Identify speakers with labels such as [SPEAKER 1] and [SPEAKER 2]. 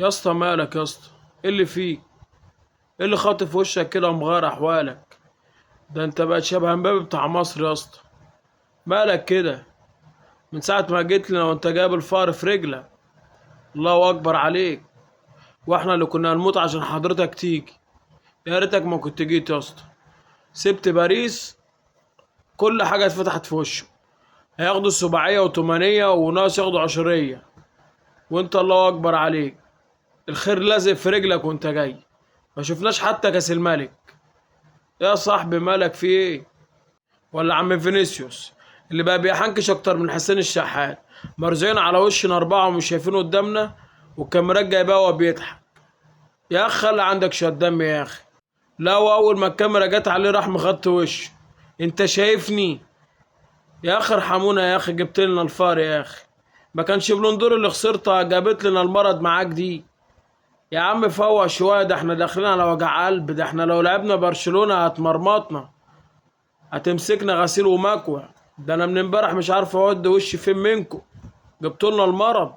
[SPEAKER 1] يا اسطى مالك يا اسطى؟ ايه اللي فيك؟ ايه اللي خاطف وشك كده مغير احوالك؟ ده انت بقت شبه مبابي بتاع مصر يا اسطى. مالك كده؟ من ساعة ما جيت لنا وانت جايب الفار في رجلك. الله اكبر عليك. واحنا اللي كنا هنموت عشان حضرتك تيجي. يا ريتك ما كنت جيت يا اسطى. سبت باريس، كل حاجة اتفتحت في وشه. هياخدوا السباعية وتمانية وناس ياخدوا عشرية. وانت الله اكبر عليك. الخير لازق في رجلك وانت جاي. ما شفناش حتى كاس الملك. يا صاحبي مالك في ايه؟ ولا عم فينيسيوس اللي بقى بيحنكش اكتر من حسين الشحات. مرزقين على وشنا اربعه ومش شايفينه قدامنا، والكاميرات جايباه وهو بيضحك. يا اخي خلي عندك شويه دم يا اخي. لا، واول ما الكاميرا جت عليه راح مغطي وشه. انت شايفني؟ يا اخي ارحمونا يا اخي، جبت لنا الفار يا اخي. ما كانش بلندور اللي خسرتها جابت لنا المرض معاك دي. يا عم فوق شويه، ده احنا داخلين على وجع قلب. ده احنا لو لعبنا برشلونه هتمرمطنا، هتمسكنا غسيل ومكوى. ده انا من امبارح مش عارف اود وشي فين منكم. جبتوا لنا المرض.